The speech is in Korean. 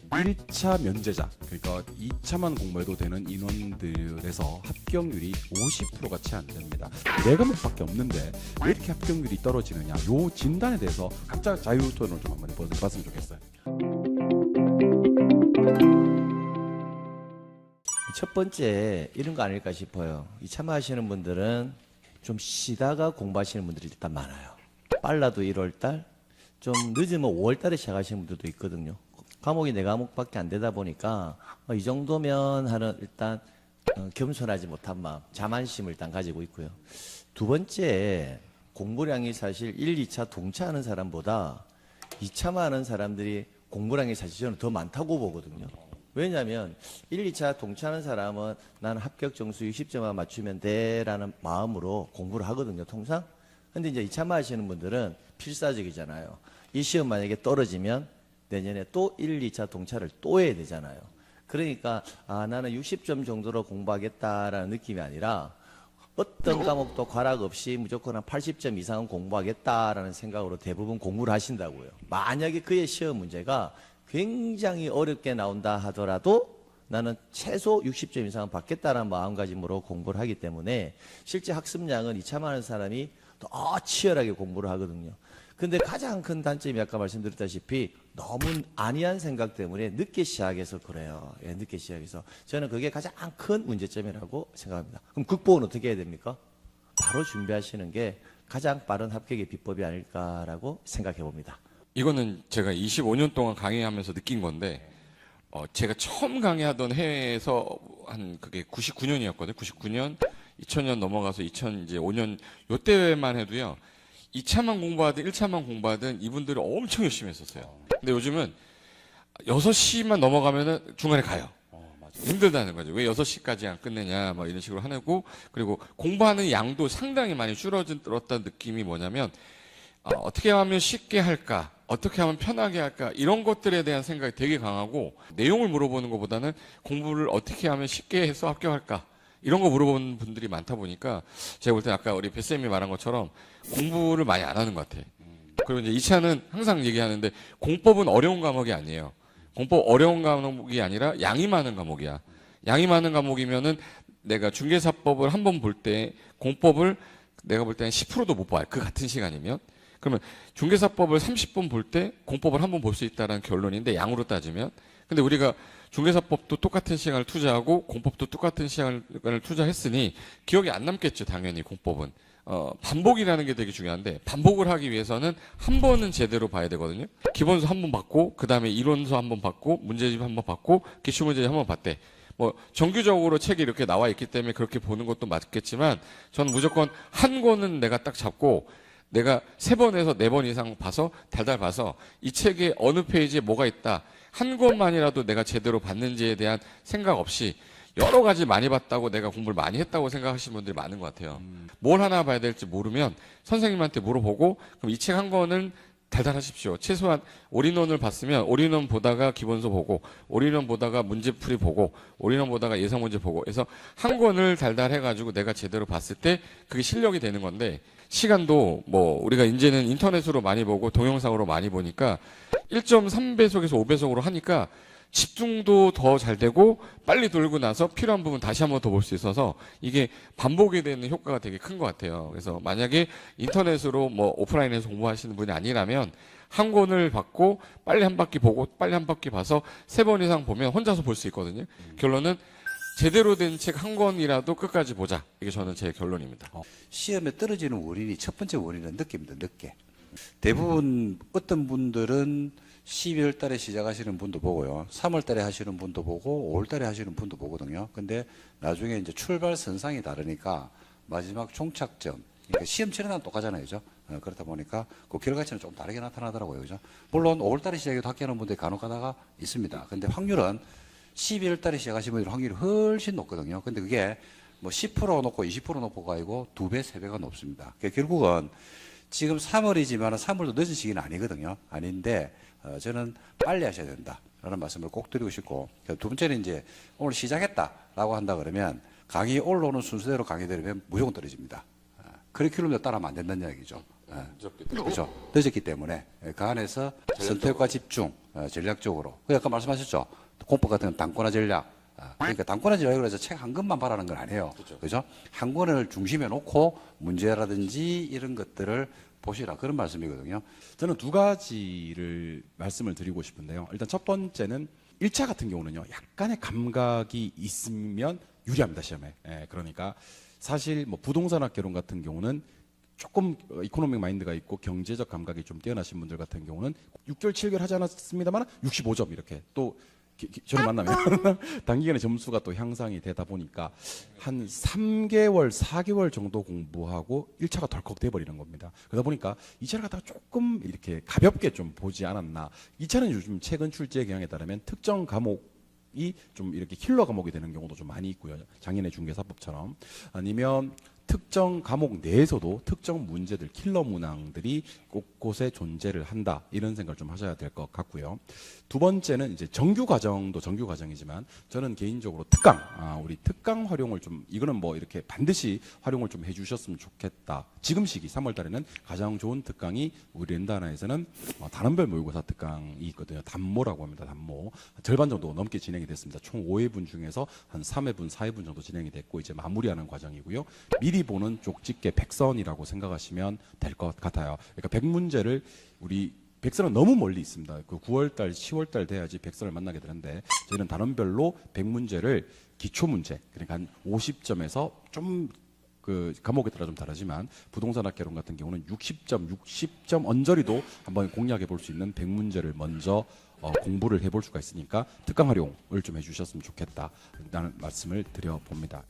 1차 면제자, 그러니까 2차만 공부해도 되는 인원들에서 합격률이 50%가 채 안 됩니다. 4과목밖에 없는데 왜 이렇게 합격률이 떨어지느냐, 요 진단에 대해서 각자 자유토론을 좀 한번 해봤으면 좋겠어요. 첫 번째 이런 거 아닐까 싶어요. 이 참여하시는 분들은 좀 쉬다가 공부하시는 분들이 일단 많아요. 빨라도 1월달, 좀 늦으면 5월달에 시작하시는 분들도 있거든요. 과목이 4과목밖에 안 되다 보니까 이 정도면 하는 일단 겸손하지 못한 마음, 자만심을 일단 가지고 있고요. 두 번째, 공부량이 사실 1, 2차 동차하는 사람보다 2차만 하는 사람들이 공부량이 사실 저는 더 많다고 보거든요. 왜냐하면 1, 2차 동차하는 사람은 나는 합격 점수 60점만 맞추면 돼라는 마음으로 공부를 하거든요, 통상. 근데 이제 2차만 하시는 분들은 필사적이잖아요. 이 시험 만약에 떨어지면 내년에 또 1, 2차 동차를 또 해야 되잖아요. 그러니까 나는 60점 정도로 공부하겠다라는 느낌이 아니라 어떤 과목도 과락 없이 무조건 한 80점 이상은 공부하겠다라는 생각으로 대부분 공부를 하신다고요. 만약에 그의 시험 문제가 굉장히 어렵게 나온다 하더라도 나는 최소 60점 이상은 받겠다는 마음가짐으로 공부를 하기 때문에 실제 학습량은 2차만 하는 사람이 더 치열하게 공부를 하거든요. 근데 가장 큰 단점이 아까 말씀드렸다시피 너무 안이한 생각 때문에 늦게 시작해서 그래요. 예, 늦게 시작해서. 저는 그게 가장 큰 문제점이라고 생각합니다. 그럼 극복은 어떻게 해야 됩니까? 바로 준비하시는 게 가장 빠른 합격의 비법이 아닐까라고 생각해 봅니다. 이거는 제가 25년 동안 강의하면서 느낀 건데, 제가 처음 강의하던 해에서 한 그게 99년이었거든요. 99년, 2000년 넘어가서 2005년 요때만 해도요. 2차만 공부하든 1차만 공부하든 이분들은 엄청 열심히 했었어요. 근데 요즘은 6시만 넘어가면은 중간에 가요. 힘들다는 거죠. 왜 6시까지 안 끝내냐, 막 이런 식으로 하고, 그리고 공부하는 양도 상당히 많이 줄어들었다는 느낌이 뭐냐면, 어떻게 하면 쉽게 할까? 어떻게 하면 편하게 할까? 이런 것들에 대한 생각이 되게 강하고, 내용을 물어보는 것보다는 공부를 어떻게 하면 쉽게 해서 합격할까? 이런 거 물어보는 분들이 많다 보니까, 제가 볼 때 아까 우리 뱃쌤이 말한 것처럼 공부를 많이 안 하는 것 같아요. 그리고 이제 2차는 항상 얘기하는데, 공법은 어려운 과목이 아니에요. 공법 어려운 과목이 아니라 양이 많은 과목이야. 양이 많은 과목이면은 내가 중개사법을 한 번 볼 때 공법을 내가 볼 때는 10%도 못 봐요. 그 같은 시간이면. 그러면 중개사법을 30분 볼 때 공법을 한 번 볼 수 있다는 결론인데, 양으로 따지면. 근데 우리가 중개사법도 똑같은 시간을 투자하고 공법도 똑같은 시간을 투자했으니 기억이 안 남겠죠, 당연히 공법은. 반복이라는 게 되게 중요한데, 반복을 하기 위해서는 한 번은 제대로 봐야 되거든요. 기본서 한 번 받고, 그 다음에 이론서 한 번 받고, 문제집 한 번 받고, 기출문제집 한 번 봤대. 뭐 정규적으로 책이 이렇게 나와 있기 때문에 그렇게 보는 것도 맞겠지만, 저는 무조건 한 권은 내가 딱 잡고 내가 3번에서 4번 이상 봐서 달달 봐서 이 책에 어느 페이지에 뭐가 있다, 한 권만이라도 내가 제대로 봤는지에 대한 생각 없이 여러 가지 많이 봤다고 내가 공부를 많이 했다고 생각하시는 분들이 많은 것 같아요. 뭘 하나 봐야 될지 모르면 선생님한테 물어보고, 그럼 이 책 한 권은 달달하십시오. 최소한 올인원을 봤으면 올인원 보다가 기본서 보고, 올인원 보다가 문제풀이 보고, 올인원 보다가 예상 문제 보고 해서 한 권을 달달해가지고 내가 제대로 봤을 때 그게 실력이 되는 건데, 시간도 뭐 우리가 이제는 인터넷으로 많이 보고 동영상으로 많이 보니까 1.3배속에서 5배속으로 하니까 집중도 더 잘 되고 빨리 돌고 나서 필요한 부분 다시 한번 더 볼 수 있어서 이게 반복이 되는 효과가 되게 큰 것 같아요. 그래서 만약에 인터넷으로 뭐 오프라인에서 공부하시는 분이 아니라면 한 권을 받고 빨리 한 바퀴 보고 빨리 한 바퀴 봐서 3번 이상 보면 혼자서 볼 수 있거든요. 결론은 제대로 된 책 한 권이라도 끝까지 보자. 이게 저는 제 결론입니다. 시험에 떨어지는 원인이, 첫 번째 원인은 늦게입니다. 늦게. 대부분 어떤 분들은 12월 달에 시작하시는 분도 보고요, 3월 달에 하시는 분도 보고 5월 달에 하시는 분도 보거든요. 근데 나중에 이제 출발 선상이 다르니까 마지막 종착점, 그러니까 시험 치는 날 똑같잖아요, 그죠? 그렇다 보니까 그 결과치는 좀 다르게 나타나더라고요, 그죠? 물론 5월 달에 시작해도 합격하는 분들이 간혹 가다가 있습니다. 근데 확률은 12월 달에 시작하신 분들 확률이 훨씬 높거든요. 근데 그게 뭐 10% 높고 20% 높고가 아니고 2배, 3배가 높습니다. 그러니까 결국은 지금 3월이지만 3월도 늦은 시기는 아니거든요. 아닌데 저는 빨리 하셔야 된다라는 말씀을 꼭 드리고 싶고, 두 번째는 이제 오늘 시작했다라고 한다 그러면 강의 올라오는 순서대로 강의 들으면 무조건 떨어집니다. 커리큘럼에 따라하면 안 된다는 이야기죠. 그렇죠. 늦었기 때문에 그 안에서 선택과 집중, 전략적으로. 그 아까 말씀하셨죠. 공법 같은 건 단권화 전략. 그러니까 단권화 전략이라고 해서 책 한 권만 바라는 건 아니에요. 그죠? 한 권을 중심에 놓고 문제라든지 이런 것들을 보시라. 그런 말씀이거든요. 저는 두 가지를 말씀을 드리고 싶은데요. 일단 첫 번째는 1차 같은 경우는요. 약간의 감각이 있으면 유리합니다, 시험에. 예, 그러니까 사실 뭐 부동산학 개론 같은 경우는 조금 이코노믹 마인드가 있고 경제적 감각이 좀 뛰어나신 분들 같은 경우는 6개월, 7개월 하지 않았습니다만 65점 이렇게 또 저를 만나면 단기간에 점수가 또 향상이 되다 보니까 한 3개월, 4개월 정도 공부하고 1차가 덜컥 돼버리는 겁니다. 그러다 보니까 2차를 갖다가 조금 이렇게 가볍게 좀 보지 않았나. 2차는 요즘 최근 출제 경향에 따르면 특정 과목이 좀 이렇게 킬러 과목이 되는 경우도 좀 많이 있고요. 장인의 중개사법처럼. 아니면 특정 과목 내에서도 특정 문제들, 킬러 문항들이 곳곳에 존재를 한다. 이런 생각을 좀 하셔야 될 것 같고요. 두 번째는 이제 정규 과정도 정규 과정이지만 저는 개인적으로 특강, 우리 특강 활용을 좀, 이거는 뭐 이렇게 반드시 활용을 좀 해주셨으면 좋겠다. 지금 시기 3월 달에는 가장 좋은 특강이 우리 렌다나에서는 단원별 모의고사 특강이 있거든요. 단모라고 합니다. 단모. 절반 정도 넘게 진행이 됐습니다. 총 5회분 중에서 한 3회분, 4회분 정도 진행이 됐고 이제 마무리하는 과정이고요. 미리 보는 쪽집게 100선이라고 생각하시면 될 것 같아요. 그러니까 100문제를 우리 100선은 너무 멀리 있습니다. 그 9월달, 10월달 돼야지 100선을 만나게 되는데 저희는 단원별로 100문제를 기초문제, 그러니까 한 50점에서 좀 그 과목에 따라 좀 다르지만 부동산학 개론 같은 경우는 60점 언저리도 한번 공략해 볼 수 있는 100문제를 먼저 공부를 해볼 수가 있으니까 특강 활용을 좀 해주셨으면 좋겠다라는 말씀을 드려봅니다.